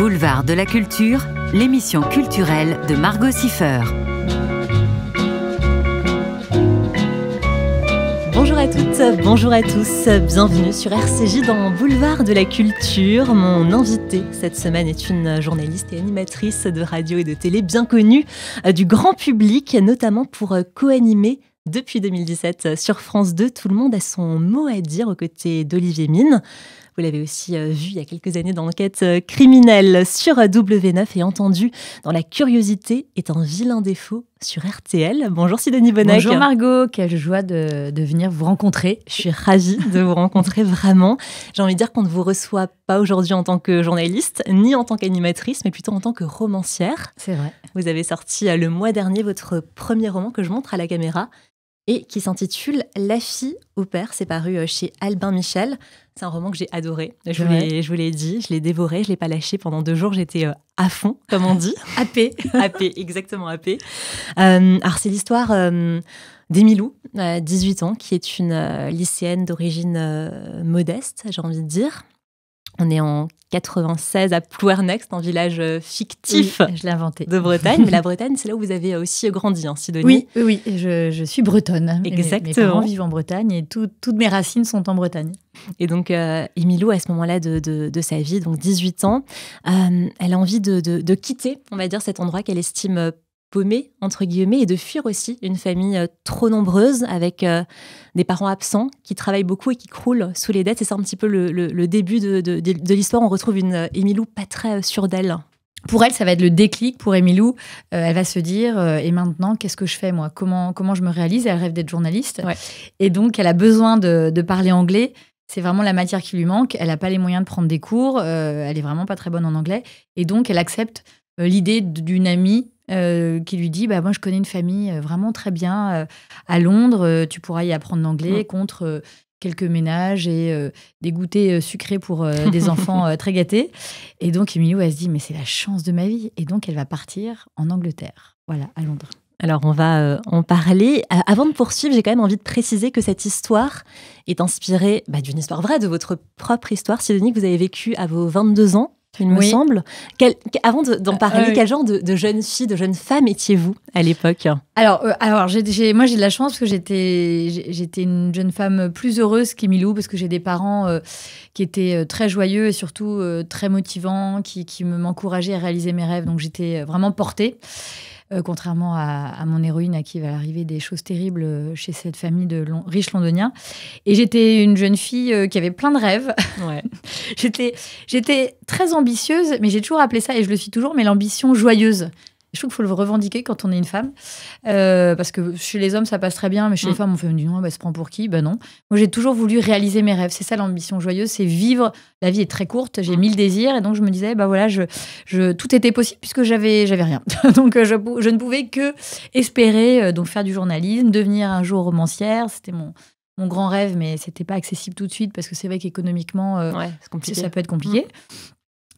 Boulevard de la culture, l'émission culturelle de Margot Siffer. Bonjour à toutes, bonjour à tous, bienvenue sur RCJ dans Boulevard de la culture. Mon invitée cette semaine est une journaliste et animatrice de radio et de télé bien connue du grand public, notamment pour co-animer depuis 2017 sur France 2. Tout le monde a son mot à dire aux côtés d'Olivier Mine. Vous l'avez aussi vu il y a quelques années dans Enquête criminelle sur W9 et entendu dans La curiosité est un vilain défaut sur RTL. Bonjour Sidonie Bonnec. Bonjour Margot, quelle joie de venir vous rencontrer. Je suis ravie de vous rencontrer vraiment. J'ai envie de dire qu'on ne vous reçoit pas aujourd'hui en tant que journaliste, ni en tant qu'animatrice, mais plutôt en tant que romancière. C'est vrai. Vous avez sorti le mois dernier votre premier roman que je montre à la caméra et qui s'intitule La fille au père. C'est paru chez Albin Michel. C'est un roman que j'ai adoré. Je vous l'ai dit, je l'ai dévoré, je ne l'ai pas lâché pendant 2 jours. J'étais à fond, comme on dit. Happé. Happé, exactement happé. Alors, c'est l'histoire d'Emilou, 18 ans, qui est une lycéenne d'origine modeste, j'ai envie de dire. On est en 96 à Plouernext, un village fictif je l'ai inventé. De Bretagne. Mais la Bretagne, c'est là où vous avez aussi grandi, hein, Sidonie. Oui, je suis bretonne. Exactement. Mes parents vivent en Bretagne et toutes mes racines sont en Bretagne. Et donc, Emilou, à ce moment-là de sa vie, donc 18 ans, elle a envie de quitter, on va dire, cet endroit qu'elle estime paumée, entre guillemets, et de fuir aussi une famille trop nombreuse avec des parents absents qui travaillent beaucoup et qui croulent sous les dettes. Et c'est un petit peu le début de l'histoire. On retrouve une Emilou pas très sûre d'elle. Pour elle, ça va être le déclic. Pour Emilou, elle va se dire et maintenant, qu'est-ce que je fais, moi ? Comment je me réalise ? Elle rêve d'être journaliste. Ouais. Et donc, elle a besoin de parler anglais. C'est vraiment la matière qui lui manque. Elle n'a pas les moyens de prendre des cours. Elle est vraiment pas très bonne en anglais. Et donc, elle accepte l'idée d'une amie qui lui dit moi je connais une famille vraiment très bien à Londres, tu pourras y apprendre l'anglais contre quelques ménages et des goûters sucrés pour des enfants très gâtés. Et donc Emilou, elle se dit mais c'est la chance de ma vie, et donc elle va partir en Angleterre, voilà, à Londres. Alors, on va en parler. Avant de poursuivre, j'ai quand même envie de préciser que cette histoire est inspirée d'une histoire vraie, de votre propre histoire, Sidonie, que vous avez vécue à vos 22 ans. Il me semble. Avant d'en parler, quel genre de jeune fille, de jeune femme étiez-vous à l'époque ? Alors moi j'ai de la chance parce que j'étais une jeune femme plus heureuse qu'Emilou, parce que j'ai des parents qui étaient très joyeux et surtout très motivants, qui m'encourageaient à réaliser mes rêves. Donc j'étais vraiment portée. Contrairement à mon héroïne, à qui va arriver des choses terribles chez cette famille de riches londoniens. Et j'étais une jeune fille qui avait plein de rêves. Ouais. J'étais très ambitieuse, mais j'ai toujours appelé ça, et je le suis toujours, mais l'ambition joyeuse. Je trouve qu'il faut le revendiquer quand on est une femme. Parce que chez les hommes, ça passe très bien, mais chez les femmes, on fait non, se prend pour qui ? Non. Moi, j'ai toujours voulu réaliser mes rêves. C'est ça l'ambition joyeuse, c'est vivre. La vie est très courte, j'ai 1000 désirs, et donc je me disais, voilà, tout était possible puisque j'avais rien. Donc je ne pouvais que espérer donc faire du journalisme, devenir un jour romancière. C'était mon grand rêve, mais c'était pas accessible tout de suite parce que c'est vrai qu'économiquement, ça peut être compliqué.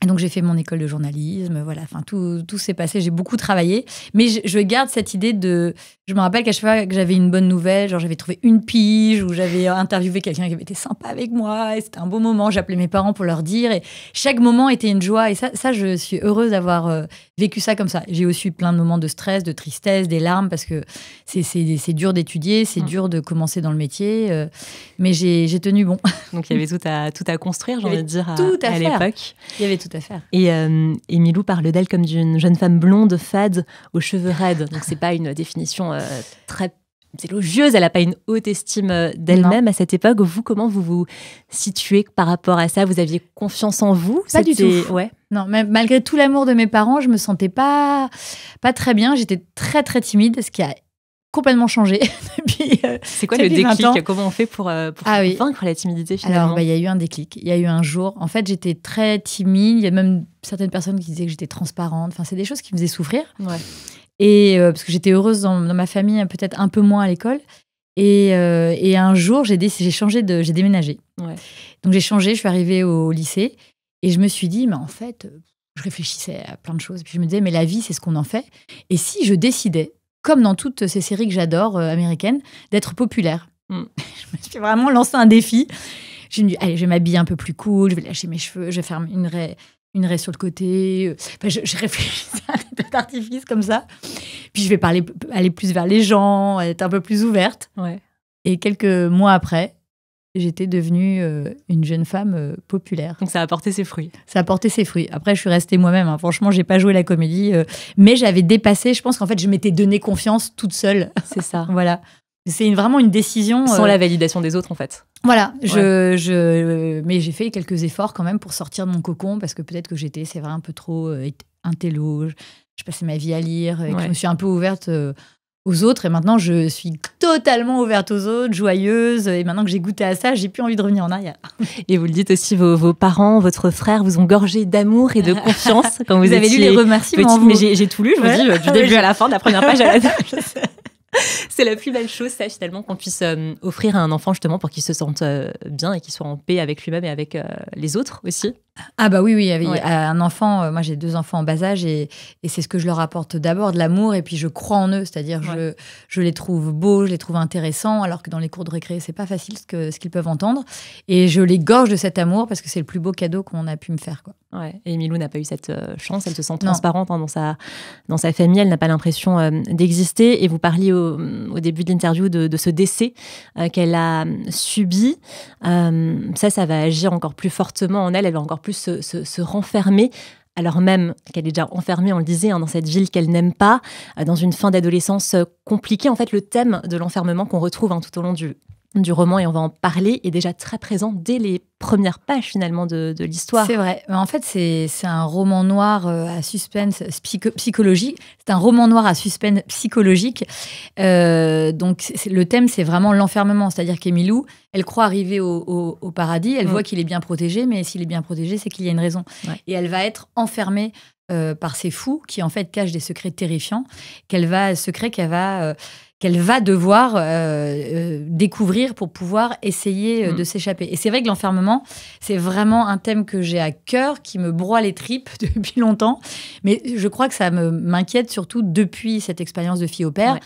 Et donc, j'ai fait mon école de journalisme, voilà, enfin, tout s'est passé, j'ai beaucoup travaillé. Mais je garde cette idée de... Je me rappelle qu'à chaque fois que j'avais une bonne nouvelle, genre j'avais trouvé une pige, ou j'avais interviewé quelqu'un qui avait été sympa avec moi, et c'était un beau moment, j'appelais mes parents pour leur dire, et chaque moment était une joie. Et ça je suis heureuse d'avoir vécu ça comme ça. J'ai aussi eu plein de moments de stress, de tristesse, des larmes, parce que c'est dur d'étudier, c'est dur de commencer dans le métier, mais j'ai tenu bon. Donc, il y avait tout à construire, j'ai envie de dire, à l'époque. Il y avait tout à faire. Et Emilou parle d'elle comme d'une jeune femme blonde, fade, aux cheveux raides. Donc, c'est pas une définition très élogieuse. Elle n'a pas une haute estime d'elle-même à cette époque. Vous, comment vous vous situez par rapport à ça ? Vous aviez confiance en vous ? Pas du tout. Ouais. Non, mais malgré tout l'amour de mes parents, je me sentais pas très bien. J'étais très, très timide, ce qui a complètement changé depuis. C'est quoi le déclic ? Comment on fait pour vaincre la timidité finalement ? Alors, il y a eu un déclic. Il y a eu un jour. En fait, j'étais très timide. Il y a même certaines personnes qui disaient que j'étais transparente. Enfin, c'est des choses qui me faisaient souffrir. Ouais. Et parce que j'étais heureuse dans ma famille, peut-être un peu moins à l'école. Et un jour, j'ai déménagé. Ouais. Donc, j'ai changé. Je suis arrivée au lycée et je me suis dit, mais en fait, je réfléchissais à plein de choses. Et puis, je me disais, mais la vie, c'est ce qu'on en fait. Et si je décidais, comme dans toutes ces séries que j'adore, américaines, d'être populaire. Je me suis vraiment lancé un défi. Je me dis, allez, je vais m'habiller un peu plus cool, je vais lâcher mes cheveux, je vais faire une raie sur le côté. Enfin, je réfléchissais à des têtes d'artifice comme ça. Puis je vais aller plus vers les gens, être un peu plus ouverte. Ouais. Et quelques mois après, j'étais devenue une jeune femme populaire. Donc ça a porté ses fruits. Ça a porté ses fruits. Après, je suis restée moi-même. Hein. Franchement, j'ai pas joué la comédie. Mais j'avais dépassé. Je pense qu'en fait, je m'étais donné confiance toute seule. C'est ça. Voilà. C'est vraiment une décision. Sans la validation des autres, en fait. Voilà. Ouais. Mais j'ai fait quelques efforts quand même pour sortir de mon cocon parce que peut-être que c'est vrai, un peu trop intello. Je passais ma vie à lire et que je me suis un peu ouverte aux autres. Et maintenant, je suis totalement ouverte aux autres, joyeuse. Et maintenant que j'ai goûté à ça, j'ai plus envie de revenir en arrière. Et vous le dites aussi, vos parents, votre frère vous ont gorgé d'amour et de confiance quand vous avez lu les remerciements. Mais j'ai tout lu, je vous dis, du début à la fin, de la première page à la dernière. C'est la plus belle chose, ça, finalement, qu'on puisse offrir à un enfant, justement, pour qu'il se sente bien et qu'il soit en paix avec lui-même et avec les autres aussi. Ah bah oui. Un enfant, moi j'ai 2 enfants en bas âge et c'est ce que je leur apporte d'abord, de l'amour, et puis je crois en eux, c'est-à-dire je les trouve beaux, je les trouve intéressants, alors que dans les cours de récré, c'est pas facile ce qu'ils peuvent entendre. Et je les gorge de cet amour parce que c'est le plus beau cadeau qu'on a pu me faire, quoi. Ouais. Et Milou n'a pas eu cette chance, elle se sent transparente dans sa famille, elle n'a pas l'impression d'exister. Et vous parliez au début de l'interview de ce décès qu'elle a subi. Ça va agir encore plus fortement en elle, elle va encore plus se renfermer, alors même qu'elle est déjà enfermée, on le disait, dans cette ville qu'elle n'aime pas, dans une fin d'adolescence compliquée. En fait, le thème de l'enfermement qu'on retrouve tout au long du roman, et on va en parler, est déjà très présent dès les premières pages finalement de l'histoire. C'est vrai. En fait, c'est un roman noir à suspense psychologique. C'est un roman noir à suspense psychologique. Donc, le thème, c'est vraiment l'enfermement. C'est-à-dire qu'Emilou, elle croit arriver au paradis. Elle voit qu'il est bien protégé, mais s'il est bien protégé, c'est qu'il y a une raison. Ouais. Et elle va être enfermée par ces fous qui, en fait, cachent des secrets terrifiants, qu'elle va devoir découvrir pour pouvoir essayer de s'échapper. Et c'est vrai que l'enfermement, c'est vraiment un thème que j'ai à cœur, qui me broie les tripes depuis longtemps. Mais je crois que ça m'inquiète surtout depuis cette expérience de fille au père,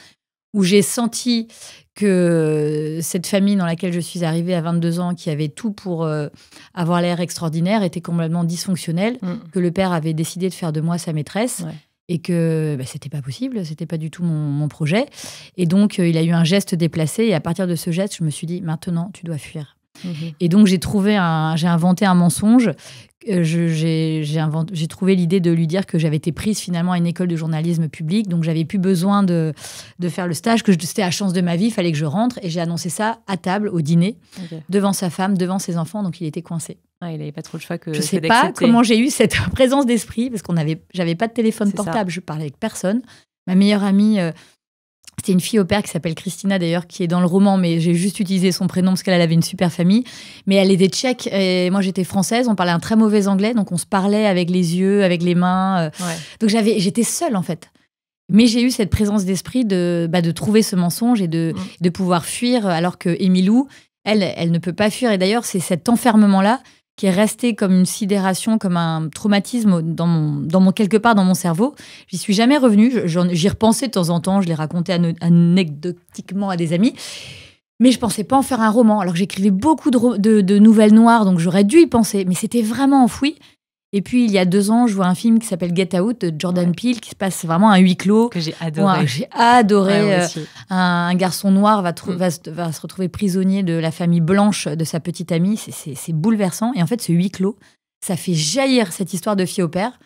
où j'ai senti que cette famille dans laquelle je suis arrivée à 22 ans, qui avait tout pour avoir l'air extraordinaire, était complètement dysfonctionnelle, que le père avait décidé de faire de moi sa maîtresse. Ouais. Et que c'était pas possible, c'était pas du tout mon projet. Et donc, il a eu un geste déplacé. Et à partir de ce geste, je me suis dit, maintenant, tu dois fuir. Et donc, j'ai inventé un mensonge. J'ai trouvé l'idée de lui dire que j'avais été prise finalement à une école de journalisme public. Donc, j'avais plus besoin de faire le stage, que c'était la chance de ma vie, il fallait que je rentre. Et j'ai annoncé ça à table, au dîner, devant sa femme, devant ses enfants. Donc, il était coincé. Ah, il n'avait pas trop le choix que je ne sais pas comment j'ai eu cette présence d'esprit, parce j'avais pas de téléphone portable, je parlais avec personne. Ma meilleure amie, c'était une fille au père qui s'appelle Christina d'ailleurs, qui est dans le roman, mais j'ai juste utilisé son prénom parce qu'elle avait une super famille. Mais elle était tchèque et moi j'étais française, on parlait un très mauvais anglais, donc on se parlait avec les yeux, avec les mains. Donc j'étais seule en fait. Mais j'ai eu cette présence d'esprit de trouver ce mensonge et de pouvoir fuir, alors que Emilou, elle ne peut pas fuir. Et d'ailleurs, c'est cet enfermement-là qui est resté comme une sidération, comme un traumatisme quelque part dans mon cerveau. J'y suis jamais revenue. J'y repensais de temps en temps. Je l'ai raconté anecdotiquement à des amis. Mais je pensais pas en faire un roman. Alors que j'écrivais beaucoup de nouvelles noires, donc j'aurais dû y penser. Mais c'était vraiment enfoui. Et puis, il y a 2 ans, je vois un film qui s'appelle Get Out de Jordan Peele, qui se passe vraiment à huis clos. Que j'ai adoré. J'ai adoré. Un garçon noir va se retrouver prisonnier de la famille blanche de sa petite amie. C'est bouleversant. Et en fait, ce huis clos, ça fait jaillir cette histoire de fille au père.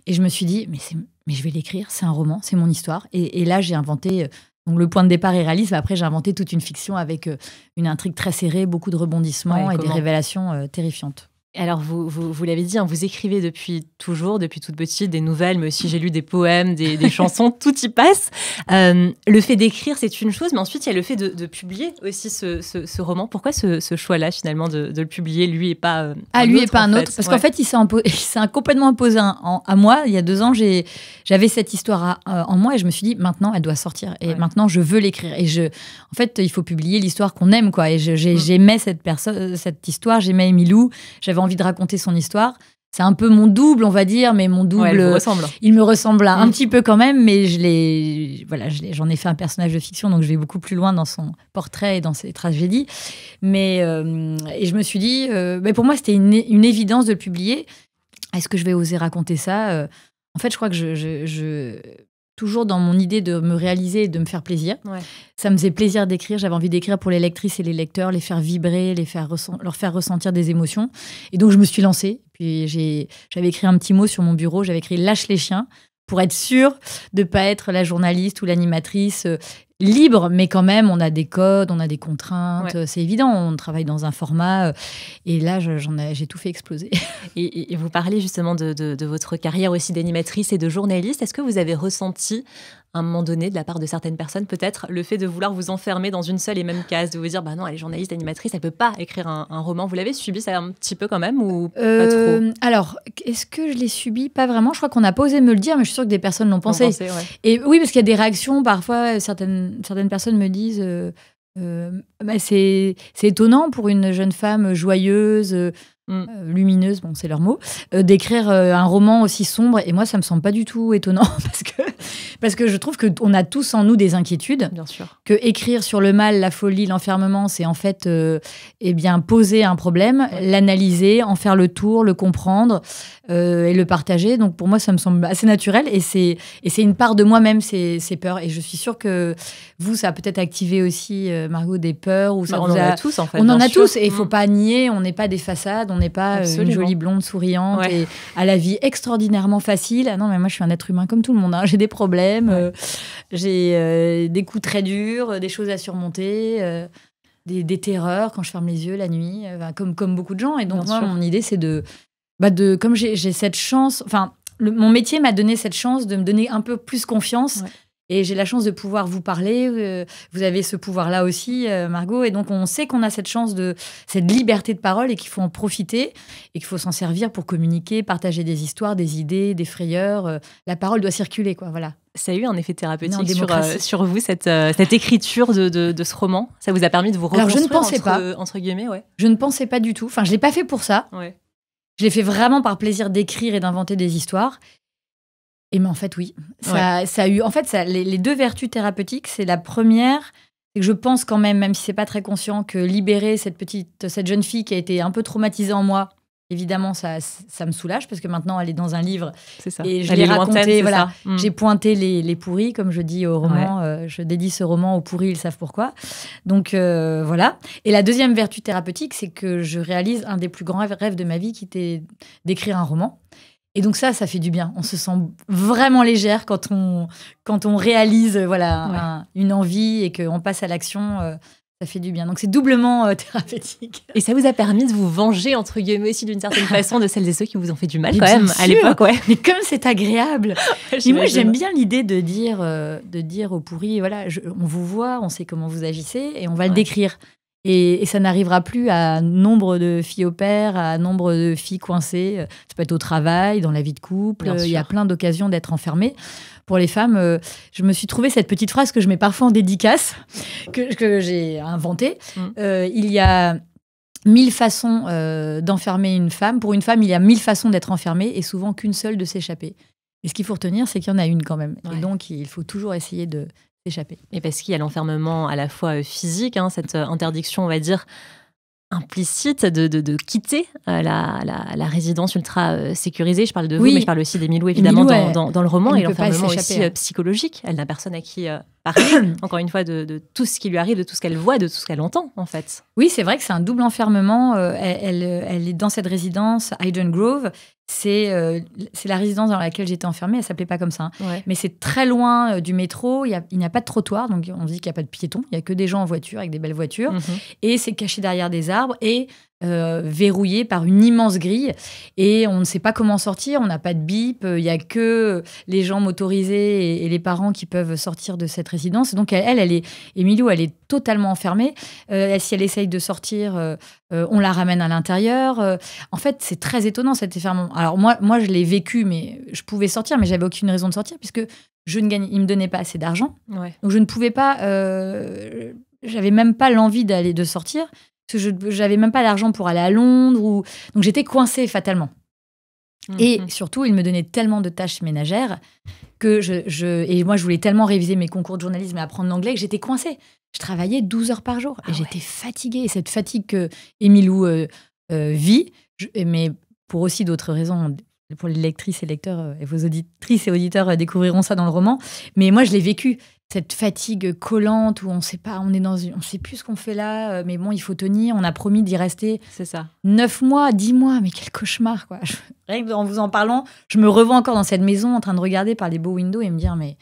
Et je me suis dit, mais je vais l'écrire, c'est un roman, c'est mon histoire. Et là, j'ai inventé... Donc, le point de départ est réaliste, mais après, j'ai inventé toute une fiction avec une intrigue très serrée, beaucoup de rebondissements et des révélations terrifiantes. Alors, vous l'avez dit, vous écrivez depuis toujours, depuis toute petite, des nouvelles, mais aussi j'ai lu des poèmes, des chansons, tout y passe. Le fait d'écrire, c'est une chose, mais ensuite, il y a le fait de publier aussi ce roman. Pourquoi ce choix-là, finalement, de le publier, lui et pas un autre Parce qu'en fait, il s'est complètement imposé à moi. Il y a 2 ans, j'avais cette histoire en moi et je me suis dit, maintenant, elle doit sortir. Et maintenant, je veux l'écrire. Et en fait, il faut publier l'histoire qu'on aime, quoi. Et j'aimais cette histoire, j'aimais Emilou, j'avais envie de raconter son histoire. C'est un peu mon double, on va dire, mais mon double, il me ressemble un petit peu quand même, mais j'en ai fait un personnage de fiction, donc je vais beaucoup plus loin dans son portrait et dans ses tragédies. Mais et je me suis dit, pour moi, c'était une évidence de le publier. est-ce que je vais oser raconter ça? En fait, je crois que toujours dans mon idée de me réaliser et de me faire plaisir. Ouais. Ça me faisait plaisir d'écrire. J'avais envie d'écrire pour les lectrices et les lecteurs, les faire vibrer, leur faire ressentir des émotions. Et donc, je me suis lancée. Puis, j'avais écrit un petit mot sur mon bureau. J'avais écrit « Lâche les chiens » pour être sûre de ne pas être la journaliste ou l'animatrice libre, mais quand même, on a des codes, on a des contraintes. Ouais. C'est évident, on travaille dans un format. Et là, j'ai tout fait exploser. Et vous parlez justement de votre carrière aussi d'animatrice et de journaliste. Est-ce que vous avez ressenti, à un moment donné, de la part de certaines personnes, peut-être, le fait de vouloir vous enfermer dans une seule et même case, de vous dire, bah non, elle est journaliste, animatrice, elle ne peut pas écrire un roman. Vous l'avez subi ça un petit peu quand même ou pas trop? Alors, est-ce que je l'ai subi? Pas vraiment. Je crois qu'on n'a pas osé me le dire, mais je suis sûre que des personnes l'ont pensé. Ouais. Et oui, parce qu'il y a des réactions. Parfois, certaines personnes me disent bah, c'est étonnant pour une jeune femme joyeuse, lumineuse, bon, c'est leur mot, d'écrire un roman aussi sombre. Et moi, ça me semble pas du tout étonnant parce que je trouve qu'on a tous en nous des inquiétudes. Bien sûr. Que écrire sur le mal, la folie, l'enfermement, c'est en fait poser un problème, l'analyser, en faire le tour, le comprendre et le partager. Donc pour moi, ça me semble assez naturel et c'est une part de moi-même, ces peurs. Et je suis sûre que vous, ça a peut-être activé aussi, Margot, des peurs. Ou ça on en a tous, en fait. On en a tous et il ne faut pas nier, on n'est pas des façades, on n'est pas une jolie blonde souriante et à la vie extraordinairement facile. Ah non, mais moi, je suis un être humain comme tout le monde. Hein. J'ai des problèmes, j'ai des coups très durs, des choses à surmonter, des terreurs quand je ferme les yeux la nuit, comme beaucoup de gens. Et donc, moi, mon idée, c'est comme j'ai cette chance, mon métier m'a donné cette chance de me donner un peu plus confiance. Ouais. Et j'ai la chance de pouvoir vous parler. Vous avez ce pouvoir-là aussi, Margot. Et donc, on sait qu'on a cette chance cette liberté de parole et qu'il faut en profiter et qu'il faut s'en servir pour communiquer, partager des histoires, des idées, des frayeurs. La parole doit circuler, quoi. Voilà. Ça a eu un effet thérapeutique sur vous, cette écriture de ce roman? Ça vous a permis de vous reconstruire? Alors, je ne pensais pas. Entre guillemets, ouais. Je ne pensais pas du tout. Enfin, je ne l'ai pas fait pour ça. Ouais. Je l'ai fait vraiment par plaisir d'écrire et d'inventer des histoires. Et mais en fait, oui. Ça a eu, en fait, les deux vertus thérapeutiques, c'est la première, c'est que je pense quand même si c'est pas très conscient, que libérer cette jeune fille qui a été un peu traumatisée en moi, évidemment, ça me soulage parce que maintenant, elle est dans un livre. C'est ça. Et je l'ai raconté, voilà. J'ai pointé les pourris, comme je dis au roman. Je dédie ce roman aux pourris, ils savent pourquoi. Donc, voilà. Et la deuxième vertu thérapeutique, c'est que je réalise un des plus grands rêves de ma vie, qui était d'écrire un roman. Et donc ça fait du bien. On se sent vraiment légère quand on réalise une envie et qu'on passe à l'action. Ça fait du bien. Donc c'est doublement thérapeutique. Et ça vous a permis de vous venger, entre guillemets, aussi d'une certaine façon, de celles et ceux qui vous ont fait du mal quand même à l'époque. Ouais. Mais comme c'est agréable. Et moi, j'aime bien l'idée de dire aux pourris, voilà, on vous voit, on sait comment vous agissez et on va le décrire. Et ça n'arrivera plus à nombre de filles au père, à nombre de filles coincées. Ça peut être au travail, dans la vie de couple. Il y a plein d'occasions d'être enfermées. Pour les femmes, je me suis trouvé cette petite phrase que je mets parfois en dédicace, que j'ai inventée. Il y a 1000 façons d'enfermer une femme. Pour une femme, il y a 1000 façons d'être enfermée et souvent qu'une seule de s'échapper. Et ce qu'il faut retenir, c'est qu'il y en a une quand même. Ouais. Et donc, il faut toujours essayer de s'échapper. Et parce qu'il y a l'enfermement à la fois physique, cette interdiction, on va dire, implicite de quitter la résidence ultra sécurisée. Je parle de vous, mais je parle aussi d'Emilou, évidemment, dans le roman. Et l'enfermement aussi psychologique. Elle n'a personne à qui parler, encore une fois, de tout ce qui lui arrive, de tout ce qu'elle voit, de tout ce qu'elle entend, en fait. Oui, c'est vrai que c'est un double enfermement. Elle est dans cette résidence, Hayden Grove. C'est la résidence dans laquelle j'étais enfermée. Elle ne s'appelait pas comme ça. Mais c'est très loin du métro. Il n'y a pas de trottoir. Donc, on dit qu'il n'y a pas de piétons. Il n'y a que des gens en voiture, avec des belles voitures. Et c'est caché derrière des arbres et verrouillé par une immense grille. Et on ne sait pas comment sortir. On n'a pas de bip. Il n'y a que les gens motorisés et les parents qui peuvent sortir de cette résidence. Donc, Emilou, elle est totalement enfermée. Si elle essaye de sortir, on la ramène à l'intérieur. En fait, c'est très étonnant, cet enfermement. Alors, moi, je l'ai vécu, mais je pouvais sortir, mais j'avais aucune raison de sortir, puisque il ne me donnait pas assez d'argent. Ouais. Donc, je ne pouvais pas... j'avais même pas l'envie de sortir, parce que je n'avais même pas l'argent pour aller à Londres. Donc, j'étais coincée fatalement. Et surtout, il me donnait tellement de tâches ménagères que et moi, je voulais tellement réviser mes concours de journalisme et apprendre l'anglais que j'étais coincée. Je travaillais 12 heures par jour et j'étais fatiguée. Et cette fatigue que Emilou vit, mais pour aussi d'autres raisons, pour les lectrices et lecteurs, et vos auditrices et auditeurs découvriront ça dans le roman. Mais moi, je l'ai vécu. Cette fatigue collante où on sait pas, on sait plus ce qu'on fait là, mais bon, il faut tenir. On a promis d'y rester. C'est ça. 9 mois, 10 mois, mais quel cauchemar, quoi. Rien qu'en vous en parlant, je me revois encore dans cette maison en train de regarder par les beaux windows et me dire, mais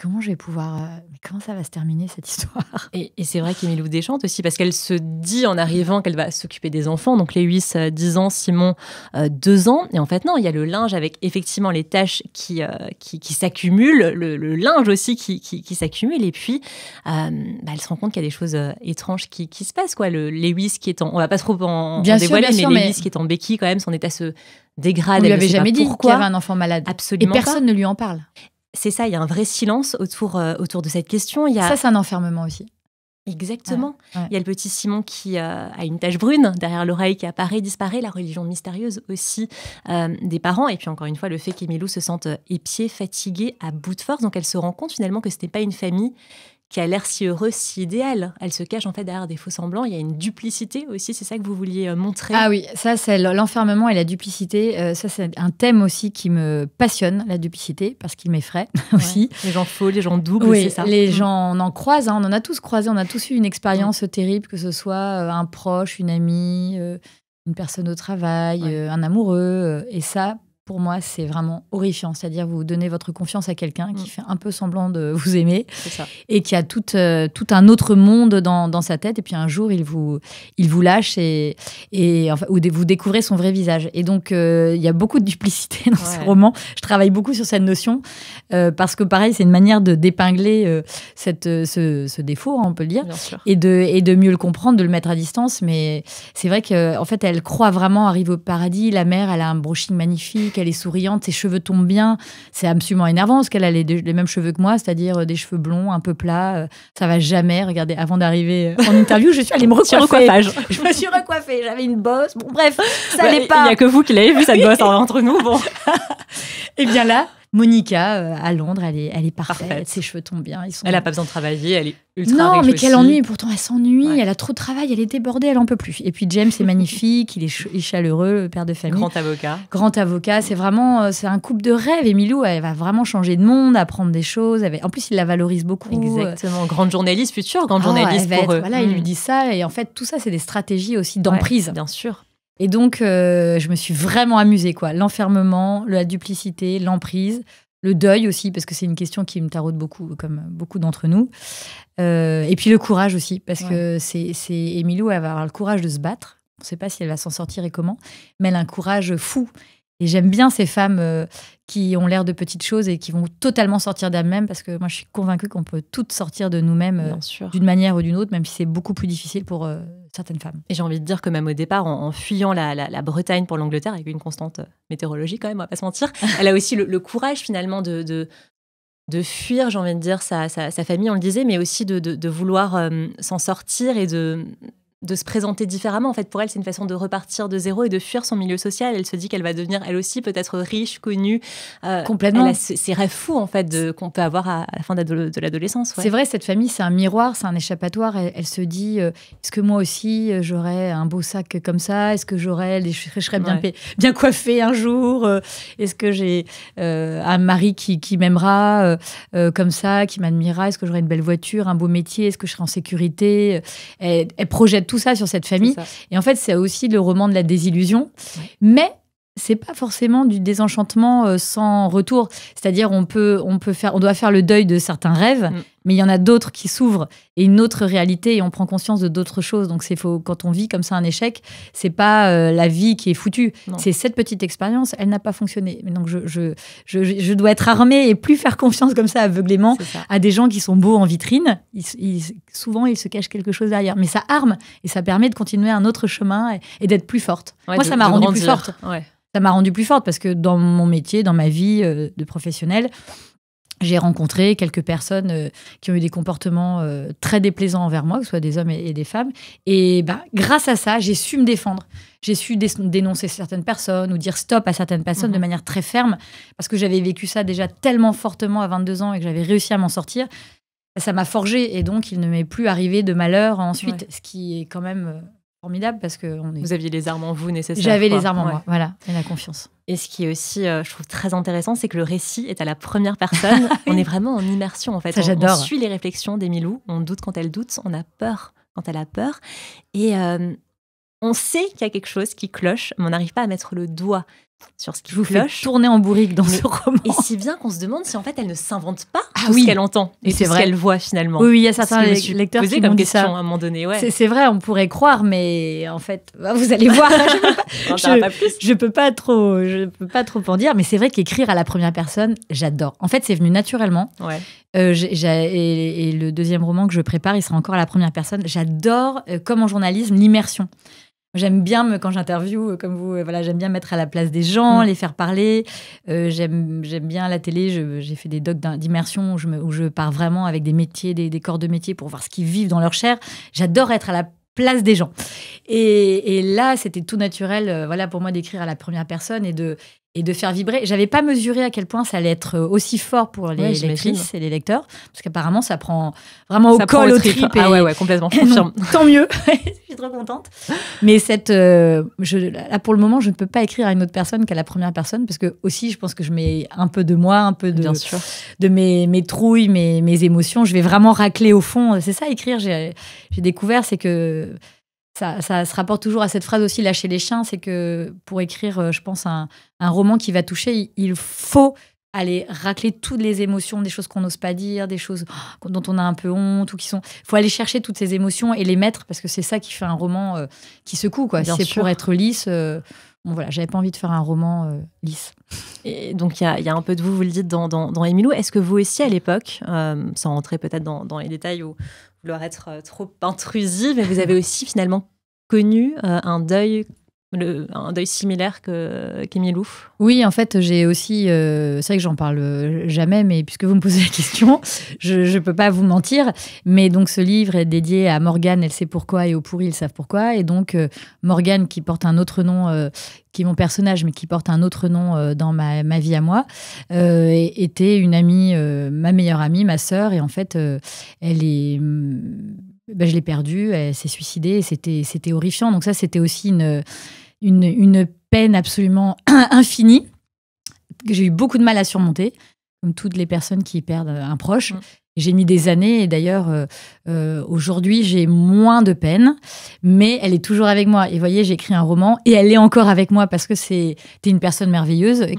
comment je vais pouvoir... mais comment ça va se terminer, cette histoire ? Et c'est vrai qu'Émilou déchante aussi, parce qu'elle se dit en arrivant qu'elle va s'occuper des enfants. Donc, Lewis, 10 ans, Simon, 2 ans. Et en fait, non, il y a le linge avec effectivement les tâches qui s'accumulent, le linge aussi qui s'accumule. Et puis, elle se rend compte qu'il y a des choses étranges qui se passent, quoi. Le Lewis qui est en... On va pas trop en dévoiler, mais Lewis qui est en béquille, quand même, son état se dégrade. On lui avait jamais dit qu'il y avait un enfant malade. Absolument. Et personne ne lui en parle. C'est ça, il y a un vrai silence autour de cette question. Ça, c'est un enfermement aussi. Exactement. Ouais. Il y a le petit Simon qui a une tache brune derrière l'oreille qui apparaît, disparaît. La religion mystérieuse aussi des parents. Et puis encore une fois, le fait qu'Émilou se sente épiée, fatiguée, à bout de force. Donc elle se rend compte finalement que ce n'est pas une famille qui a l'air si heureuse, si idéale. Elle se cache en fait derrière des faux semblants. Il y a une duplicité aussi, c'est ça que vous vouliez montrer. Ah oui, ça c'est l'enfermement et la duplicité. Ça c'est un thème aussi qui me passionne, la duplicité, parce qu'il m'effraie aussi. Les gens faux, les gens doubles, oui, c'est ça. Les gens, on en croise, on en a tous croisé, on a tous eu une expérience terrible, que ce soit un proche, une amie, une personne au travail, un amoureux. Et ça, pour moi, c'est vraiment horrifiant. C'est-à-dire, vous donnez votre confiance à quelqu'un qui fait un peu semblant de vous aimer et qui a tout un autre monde dans sa tête. Et puis un jour, il vous lâche et enfin, vous découvrez son vrai visage. Et donc, il y a beaucoup de duplicité dans ce roman. Je travaille beaucoup sur cette notion parce que, pareil, c'est une manière de d'épingler ce défaut, on peut le dire, et de mieux le comprendre, de le mettre à distance. Mais c'est vrai qu'en fait, elle croit vraiment arriver au paradis. La mère, elle a un brushing magnifique. Elle est souriante, ses cheveux tombent bien. C'est absolument énervant parce qu'elle a les mêmes cheveux que moi, c'est-à-dire des cheveux blonds, un peu plats. Ça va jamais. Regardez, avant d'arriver en interview, je suis allée me recoiffer. Je me suis recoiffée. J'avais une bosse. Bon, bref, ça n'allait pas. Il n'y a que vous qui l'avez vu, cette bosse entre nous. Bon. Et bien là, Monica, à Londres, elle est parfaite. Ses cheveux tombent bien. Elle n'a pas besoin de travailler, elle est ultra riche. Non, mais quel aussi. ennui. Pourtant, elle s'ennuie. Elle a trop de travail, elle est débordée, elle n'en peut plus. Et puis James est magnifique, il est chaleureux, le père de famille. Grand avocat. C'est vraiment c'est un couple de rêve. Émilou, elle va vraiment changer de monde, apprendre des choses. En plus, il la valorise beaucoup. Exactement. Grande journaliste, future grande journaliste pour eux. Voilà, il lui dit ça. Et en fait, tout ça, c'est des stratégies aussi d'emprise. Bien sûr. Et donc, je me suis vraiment amusée, quoi. L'enfermement, la duplicité, l'emprise, le deuil aussi, parce que c'est une question qui me taraude beaucoup, comme beaucoup d'entre nous. Et puis le courage aussi, parce que Émilou, elle va avoir le courage de se battre. On ne sait pas si elle va s'en sortir et comment, mais elle a un courage fou. Et j'aime bien ces femmes qui ont l'air de petites choses et qui vont totalement sortir d'elles-mêmes, parce que moi, je suis convaincue qu'on peut toutes sortir de nous-mêmes d'une manière ou d'une autre, même si c'est beaucoup plus difficile pour certaines femmes. Et j'ai envie de dire que même au départ, en fuyant la Bretagne pour l'Angleterre, avec une constante météorologie quand même, on va pas se mentir, elle a aussi le courage finalement de fuir, j'ai envie de dire, sa famille, on le disait, mais aussi de vouloir s'en sortir et de se présenter différemment. En fait, pour elle, c'est une façon de repartir de zéro et de fuir son milieu social. Elle se dit qu'elle va devenir, elle aussi, peut-être riche, connue. Complètement. Elle a ces rêves fous, en fait, qu'on peut avoir à la fin de l'adolescence. C'est vrai, cette famille, c'est un miroir, c'est un échappatoire. Elle se dit, est-ce que moi aussi, j'aurais un beau sac comme ça ? Est-ce que je serais bien coiffée un jour ? Est-ce que j'ai un mari qui m'aimera comme ça, qui m'admirera ? Est-ce que j'aurai une belle voiture, un beau métier ? Est-ce que je serai en sécurité ? Elle projette tout ça sur cette famille. Et en fait, c'est aussi le roman de la désillusion. Mais c'est pas forcément du désenchantement sans retour. C'est-à-dire, on doit faire le deuil de certains rêves, mais il y en a d'autres qui s'ouvrent et une autre réalité, et on prend conscience de d'autres choses. Donc, c'est faux. Quand on vit comme ça un échec, c'est pas la vie qui est foutue. Non. C'est cette petite expérience, elle n'a pas fonctionné. Mais donc, je dois être armée et plus faire confiance comme ça aveuglément à des gens qui sont beaux en vitrine. Souvent, ils se cachent quelque chose derrière. Mais ça arme et ça permet de continuer un autre chemin et d'être plus forte. Moi, ça m'a rendue plus forte. Ça m'a rendue plus forte parce que dans mon métier, dans ma vie de professionnelle, j'ai rencontré quelques personnes qui ont eu des comportements très déplaisants envers moi, que ce soit des hommes et des femmes. Et grâce à ça, j'ai su me défendre. J'ai su dénoncer certaines personnes ou dire stop à certaines personnes de manière très ferme, parce que j'avais vécu ça déjà tellement fortement à 22 ans et que j'avais réussi à m'en sortir. Ça m'a forgée, et donc il ne m'est plus arrivé de malheur ensuite, ce qui est quand même formidable parce que vous aviez les armes en vous nécessaires. J'avais les armes en moi, voilà, et la confiance. Et ce qui est aussi, je trouve très intéressant, c'est que le récit est à la première personne. On est vraiment en immersion en fait. Ça, j'adore. On suit les réflexions d'Emilou, on doute quand elle doute, on a peur quand elle a peur, et on sait qu'il y a quelque chose qui cloche, mais on n'arrive pas à mettre le doigt sur ce qui vous cloche. Fait tourner en bourrique dans ce roman. Et si bien qu'on se demande si en fait elle ne s'invente pas tout ce qu'elle entend et c'est ce vrai. qu'elle voit finalement. Oui, il y a certains lecteurs qui m'ont dit ça. À un moment donné, ouais. C'est vrai, on pourrait croire, mais en fait, vous allez voir. Je peux pas trop en dire, mais c'est vrai qu'écrire à la première personne, j'adore. En fait, c'est venu naturellement. Ouais. Et le deuxième roman que je prépare, il sera encore à la première personne. J'adore, comme en journalisme, l'immersion. J'aime bien, quand j'interviewe, comme vous, j'aime bien mettre à la place des gens, les faire parler. J'aime bien la télé. J'ai fait des docs d'immersion où je pars vraiment avec des métiers, des corps de métier pour voir ce qu'ils vivent dans leur chair. J'adore être à la place des gens. Et là, c'était tout naturel, pour moi, d'écrire à la première personne et de faire vibrer. J'avais pas mesuré à quel point ça allait être aussi fort pour les lectrices et les lecteurs, parce qu'apparemment, ça prend vraiment au col, au trip. Ah ouais, complètement, je confirme. Tant mieux, je suis trop contente. Mais là, pour le moment, je ne peux pas écrire à une autre personne qu'à la première personne, parce que aussi, je pense que je mets un peu de moi, un peu de mes trouilles, mes émotions. Je vais vraiment racler au fond. C'est ça, écrire, j'ai découvert, c'est que ça se rapporte toujours à cette phrase aussi, lâcher les chiens, c'est que pour écrire, je pense, un roman qui va toucher, il faut aller racler toutes les émotions, des choses qu'on n'ose pas dire, des choses dont on a un peu honte, il faut aller chercher toutes ces émotions et les mettre, parce que c'est ça qui fait un roman qui secoue, quoi. Si c'est pour être lisse, j'avais pas envie de faire un roman lisse. Et donc il y a un peu de vous le dites dans Emilou. Est-ce que vous aussi à l'époque, sans rentrer peut-être dans les détails où vouloir être trop intrusive, mais vous avez aussi finalement connu un deuil similaire qu'Emilou? Oui, en fait, j'ai aussi... c'est vrai que j'en parle jamais, mais puisque vous me posez la question, je ne peux pas vous mentir. Mais donc, ce livre est dédié à Morgane, elle sait pourquoi, et aux pourris, ils savent pourquoi. Et donc, Morgane, qui porte un autre nom, qui est mon personnage, mais qui porte un autre nom dans ma vie à moi, était une amie, ma meilleure amie, ma sœur. Et en fait, elle est... je l'ai perdue, elle s'est suicidée, et c'était horrifiant. Donc ça, c'était aussi une peine absolument infinie, que j'ai eu beaucoup de mal à surmonter, comme toutes les personnes qui perdent un proche. J'ai mis des années, et d'ailleurs, aujourd'hui, j'ai moins de peine, mais elle est toujours avec moi. Et vous voyez, j'ai écrit un roman, et elle est encore avec moi, parce que c'était une personne merveilleuse, et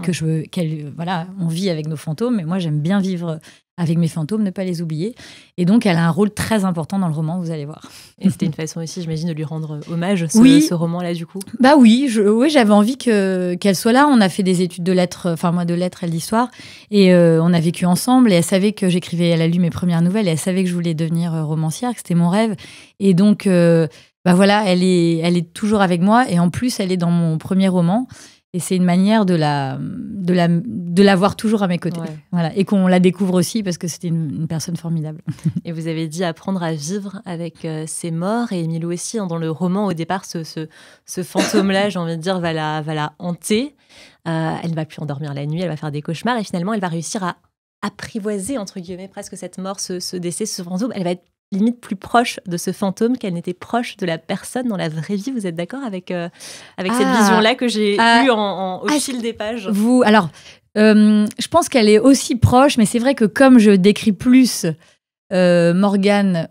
on vit avec nos fantômes, et moi, j'aime bien vivre avec mes fantômes, ne pas les oublier. Et donc, elle a un rôle très important dans le roman, vous allez voir. Et c'était une façon aussi, j'imagine, de lui rendre hommage, ce roman-là, du coup. Bah oui, j'avais envie qu'elle soit là. On a fait des études de lettres, enfin moi de lettres, elle d'histoire, et on a vécu ensemble, et elle savait que elle a lu mes premières nouvelles, et elle savait que je voulais devenir romancière, que c'était mon rêve. Et donc, elle est toujours avec moi, et en plus, elle est dans mon premier roman. Et c'est une manière de la voir toujours à mes côtés. Ouais. Voilà. Et qu'on la découvre aussi, parce que c'était une personne formidable. Et vous avez dit apprendre à vivre avec ses morts. Et Emilou aussi, dans le roman, au départ, ce fantôme-là, j'ai envie de dire, va la hanter. Elle ne va plus endormir la nuit, elle va faire des cauchemars. Et finalement, elle va réussir à apprivoiser, entre guillemets, presque cette mort, ce décès, ce fantôme. Elle va être limite plus proche de ce fantôme qu'elle n'était proche de la personne dans la vraie vie. Vous êtes d'accord avec cette vision-là que j'ai eue au fil des pages? Je pense qu'elle est aussi proche, mais c'est vrai que comme je décris plus Morgane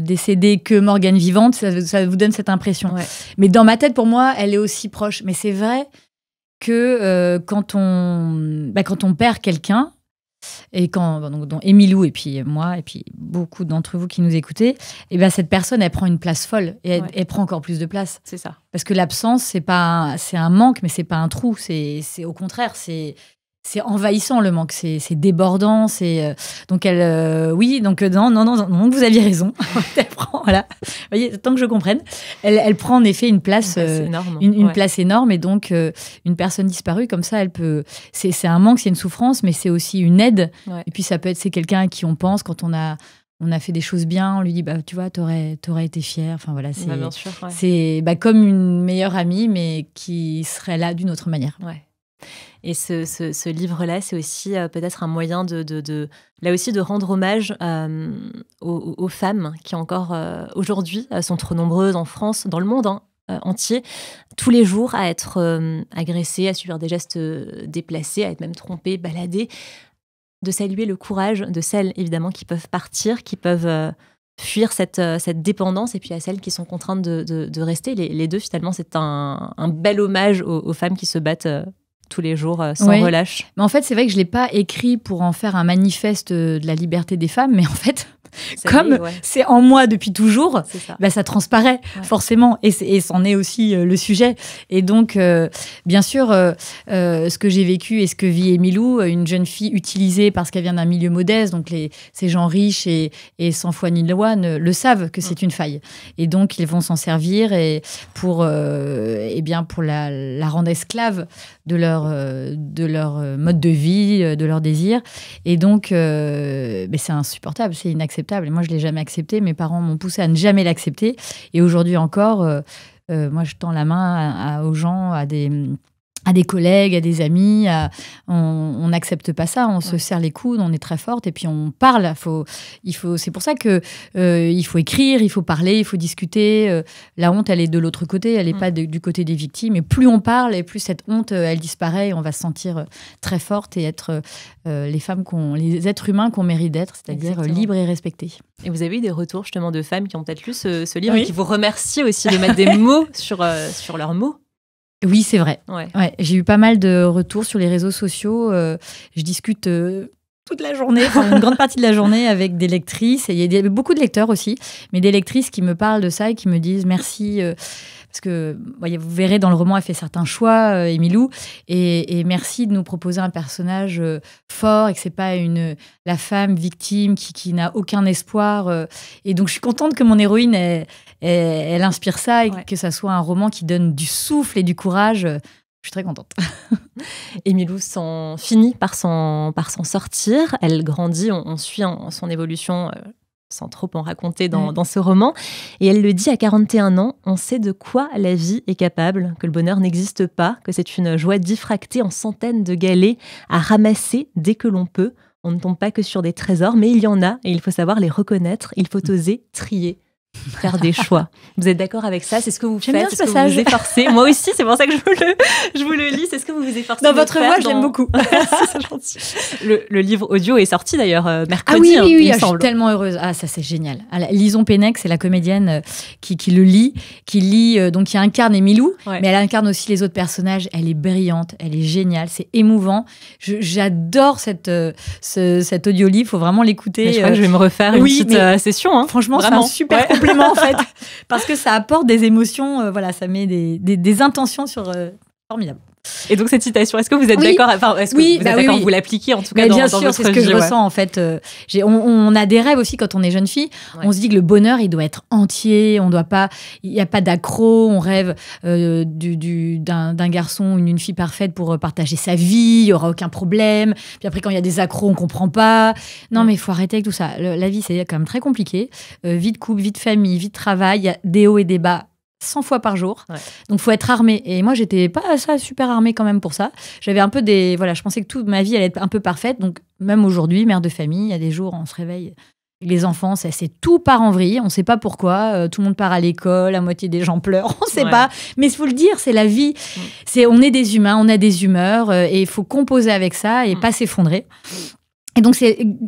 décédée que Morgane vivante, ça vous donne cette impression. Ouais. Mais dans ma tête, pour moi, elle est aussi proche. Mais c'est vrai que quand on perd quelqu'un, et dont Emilou et puis moi et puis beaucoup d'entre vous qui nous écoutez, et ben cette personne, elle prend une place folle, et elle prend encore plus de place. C'est ça. Parce que l'absence, c'est un manque, mais c'est pas un trou. C'est au contraire, c'est envahissant, le manque, c'est débordant, donc elle non, vous aviez raison. Elle prend, voilà, vous voyez, tant que je comprenne, elle prend en effet une place énorme, une place énorme, et donc une personne disparue comme ça, elle peut, c'est un manque, c'est une souffrance, mais c'est aussi une aide. Et puis c'est quelqu'un à qui on pense quand on a fait des choses bien, on lui dit tu vois, t'aurais été fière. Enfin voilà, bien sûr, c'est comme une meilleure amie, mais qui serait là d'une autre manière. Ouais. Et ce livre-là, c'est aussi peut-être un moyen là aussi de rendre hommage aux femmes qui encore aujourd'hui sont trop nombreuses en France, dans le monde, entiers, tous les jours à être agressés, à subir des gestes déplacés, à être même trompés, baladés, de saluer le courage de celles, évidemment, qui peuvent partir, qui peuvent fuir cette dépendance, et puis à celles qui sont contraintes de rester. Les deux, finalement, c'est un bel hommage aux femmes qui se battent tous les jours sans relâche. Mais en fait, c'est vrai que je ne l'ai pas écrit pour en faire un manifeste de la liberté des femmes, mais en fait, c'est en moi depuis toujours, ça transparaît forcément, et c'en est aussi le sujet. Et donc, bien sûr, ce que j'ai vécu et ce que vit Émilou, une jeune fille utilisée parce qu'elle vient d'un milieu modeste, donc ces gens riches et sans foi ni loi le savent que c'est une faille. Et donc, ils vont s'en servir pour la rendre esclave de leur mode de vie, de leurs désirs. Et donc, c'est insupportable, c'est inacceptable. Et moi, je ne l'ai jamais accepté. Mes parents m'ont poussé à ne jamais l'accepter. Et aujourd'hui encore, moi, je tends la main aux gens, à des collègues, à des amis. On n'accepte pas ça. On se serre les coudes, on est très forte et puis on parle. C'est pour ça qu'il faut écrire, il faut parler, il faut discuter. La honte, elle est de l'autre côté, elle n'est pas du côté des victimes. Et plus on parle, et plus cette honte, elle disparaît. Et on va se sentir très forte et être les êtres humains qu'on mérite d'être, c'est-à-dire libres et respectés. Et vous avez eu des retours justement de femmes qui ont peut-être lu ce livre et qui vous remercient aussi de mettre des mots sur leurs mots. Oui, c'est vrai. Ouais, j'ai eu pas mal de retours sur les réseaux sociaux. Je discute toute la journée, une grande partie de la journée avec des lectrices. Et il y a beaucoup de lecteurs aussi, mais des lectrices qui me parlent de ça et qui me disent merci. Parce que vous verrez, dans le roman, elle fait certains choix, Émilou, et merci de nous proposer un personnage fort et que c'est pas la femme victime qui n'a aucun espoir. Et donc, je suis contente que mon héroïne, elle inspire ça et que ça soit un roman qui donne du souffle et du courage. Je suis très contente. Émilou finit par s'en sortir. Elle grandit, on suit son évolution sans trop en raconter dans ce roman. Et elle le dit à 41 ans, on sait de quoi la vie est capable, que le bonheur n'existe pas, que c'est une joie diffractée en centaines de galets à ramasser dès que l'on peut. On ne tombe pas que sur des trésors, mais il y en a et il faut savoir les reconnaître. Il faut oser trier. Faire des choix. Vous êtes d'accord avec ça? C'est ce que vous faites? C'est ce que vous vous efforcez? Moi aussi, c'est pour ça que je vous le lis. C'est ce que vous vous efforcez dans votre voix, j'aime beaucoup. C'est gentil. Le livre audio est sorti d'ailleurs mercredi. Ah oui, je suis tellement heureuse. Ah, ça c'est génial. Lison Pennec, c'est la comédienne qui le lit, donc qui incarne Émilou, mais elle incarne aussi les autres personnages. Elle est brillante, elle est géniale, c'est émouvant. J'adore cet audio-livre, il faut vraiment l'écouter. Je crois que je vais me refaire une petite session. Hein. Franchement, vraiment. C'est un super complément en fait, parce que ça apporte des émotions, ça met des intentions sur formidable. Et donc cette citation, est-ce que vous êtes d'accord? Enfin, est-ce que vous êtes d'accord? Vous l'appliquez en tout cas dans votre vie? Bien sûr, c'est ce que je ressens en fait. On a des rêves aussi quand on est jeune fille. On se dit que le bonheur, il doit être entier. Il n'y a pas d'accro. On rêve d'un garçon ou d'une fille parfaite pour partager sa vie. Il n'y aura aucun problème. Puis après, quand il y a des accros, on ne comprend pas. Non, mais il faut arrêter avec tout ça. La vie, c'est quand même très compliqué. Vie de couple, vie de famille, vie de travail. Il y a des hauts et des bas. 100 fois par jour. Donc, il faut être armé. Et moi, j'étais pas super armée quand même pour ça. J'avais un peu je pensais que toute ma vie allait être un peu parfaite. Donc, même aujourd'hui, mère de famille, il y a des jours, on se réveille. Les enfants, c'est tout part en vrille. On ne sait pas pourquoi. Tout le monde part à l'école, la moitié des gens pleurent. On ne sait pas. Mais il faut le dire, c'est la vie. On est des humains, on a des humeurs. Et il faut composer avec ça et pas s'effondrer. Et donc,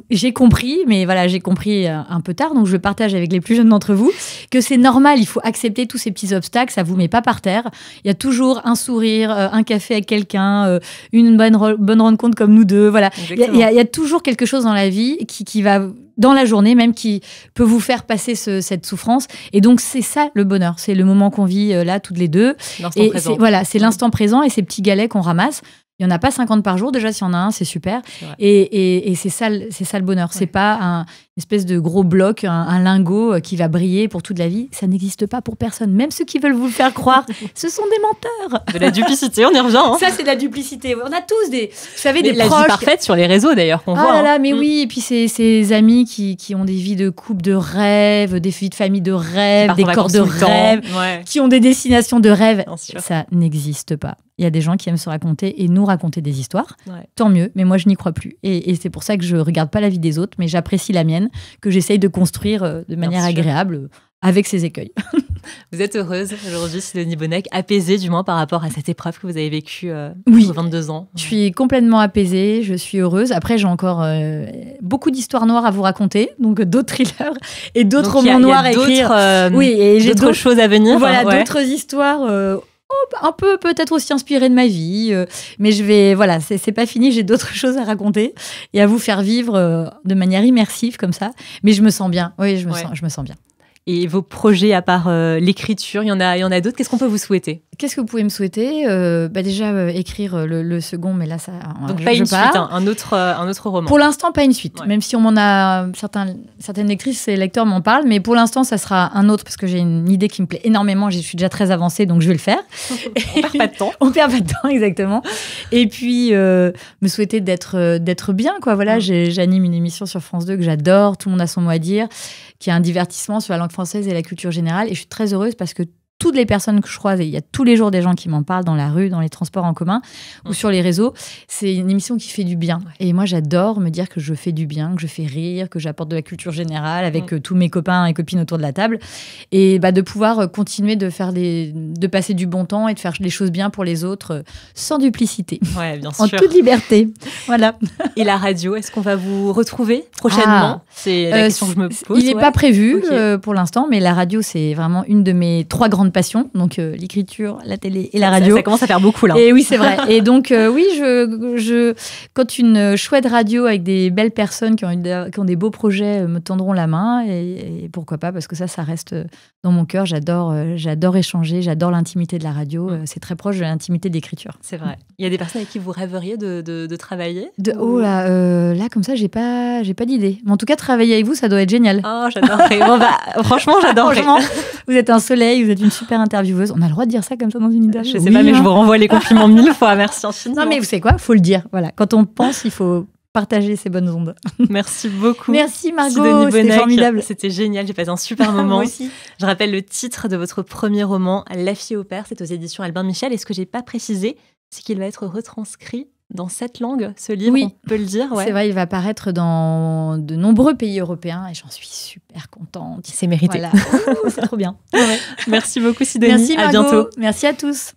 j'ai compris, mais j'ai compris un peu tard, donc je le partage avec les plus jeunes d'entre vous, que c'est normal, il faut accepter tous ces petits obstacles, ça vous met pas par terre. Il y a toujours un sourire, un café avec quelqu'un, une bonne rencontre comme nous deux, voilà. Il y a toujours quelque chose dans la vie qui va, dans la journée même, qui peut vous faire passer cette souffrance. Et donc, c'est ça le bonheur, c'est le moment qu'on vit là, toutes les deux. L'instant présent. C'est l'instant présent et ces petits galets qu'on ramasse. Il n'y en a pas 50 par jour. Déjà, s'il y en a un, c'est super. Et c'est ça le bonheur. C'est pas une espèce de gros bloc, un lingot qui va briller pour toute la vie. Ça n'existe pas pour personne. Même ceux qui veulent vous le faire croire, ce sont des menteurs. De la duplicité, on y revient. Hein. Ça, c'est de la duplicité. On a tous des la proches. Vie parfaite sur les réseaux, d'ailleurs, qu'on voit. Ah là là, mais oui. Et puis, ces amis qui ont des vies de couple de rêve, des vies de famille de rêve, des corps de rêve, qui ont des destinations de rêve. Ça n'existe pas. Il y a des gens qui aiment se raconter et nous raconter des histoires. Tant mieux, mais moi, je n'y crois plus. Et c'est pour ça que je ne regarde pas la vie des autres, mais j'apprécie la mienne, que j'essaye de construire de manière agréable, avec ses écueils. Vous êtes heureuse aujourd'hui, Sidonie Bonnec, apaisée du moins par rapport à cette épreuve que vous avez vécue oui. aux 22 ans. Je suis complètement apaisée, je suis heureuse. Après, j'ai encore beaucoup d'histoires noires à vous raconter, donc d'autres thrillers et d'autres romans noirs à écrire. Oui, et j'ai d'autres choses à venir. Voilà, d'autres histoires un peu peut-être aussi inspirées de ma vie. Mais c'est pas fini, j'ai d'autres choses à raconter et à vous faire vivre de manière immersive comme ça. Mais je me sens bien, oui, je me sens bien. Et vos projets, à part l'écriture, il y en a d'autres. Qu'est-ce qu'on peut vous souhaiter ? Qu'est-ce que vous pouvez me souhaiter ? Déjà, écrire le second, mais là, ça... Donc, pas une suite, un autre roman. Pour l'instant, pas une suite. Ouais. Même si on m'en a... Certaines lectrices et lecteurs m'en parlent, mais pour l'instant, ça sera un autre, parce que j'ai une idée qui me plaît énormément. Je suis déjà très avancée, donc je vais le faire. On perd pas de temps. On perd pas de temps, exactement. Et puis, me souhaiter d'être bien, quoi. Voilà, j'anime une émission sur France 2 que j'adore, Tout le monde a son mot à dire, qui est un divertissement sur la langue française et la culture générale. Et je suis très heureuse parce que toutes les personnes que je croise, et il y a tous les jours des gens qui m'en parlent dans la rue, dans les transports en commun ou sur les réseaux, c'est une émission qui fait du bien. Et moi, j'adore me dire que je fais du bien, que je fais rire, que j'apporte de la culture générale avec tous mes copains et copines autour de la table. Et de pouvoir continuer de passer du bon temps et de faire les choses bien pour les autres sans duplicité. Ouais, bien sûr. En toute liberté. Voilà. Et la radio, est-ce qu'on va vous retrouver prochainement ? C'est la question que je me pose. Il n'est pas prévu pour l'instant, mais la radio, c'est vraiment une de mes 3 grandes passions. Donc, l'écriture, la télé et la radio. Ça commence à faire beaucoup, là. Et oui, c'est vrai. Et donc, oui, quand une chouette radio avec des belles personnes qui ont des beaux projets me tendront la main, et pourquoi pas, parce que ça reste dans mon cœur. J'adore échanger, j'adore l'intimité de la radio. C'est très proche de l'intimité de l'écriture. C'est vrai. Il y a des personnes avec qui vous rêveriez de travailler ? Là, comme ça, j'ai pas d'idée. Mais en tout cas, travailler avec vous, ça doit être génial. Oh, j'adorerais. Franchement, j'adorerais. Vous êtes un soleil, vous êtes une super intervieweuse. On a le droit de dire ça comme ça dans une interview ? Je sais pas, mais je vous renvoie les compliments 1000 fois. Merci infiniment. Non, mais vous savez quoi ? Faut le dire. Voilà. Quand on pense, il faut partager ces bonnes ondes. Merci beaucoup. Merci Margot, c'était formidable. C'était génial, j'ai passé un super moment. Moi aussi. Je rappelle le titre de votre premier roman, La fille au père, c'est aux éditions Albin Michel. Et ce que j'ai pas précisé, c'est qu'il va être retranscrit dans 7 langues, ce livre, oui, on peut le dire. Ouais. C'est vrai, il va paraître dans de nombreux pays européens et j'en suis super contente. C'est mérité. Voilà. C'est trop bien. Ouais. Merci beaucoup Sidonie, Merci Margot. À bientôt. Merci à tous.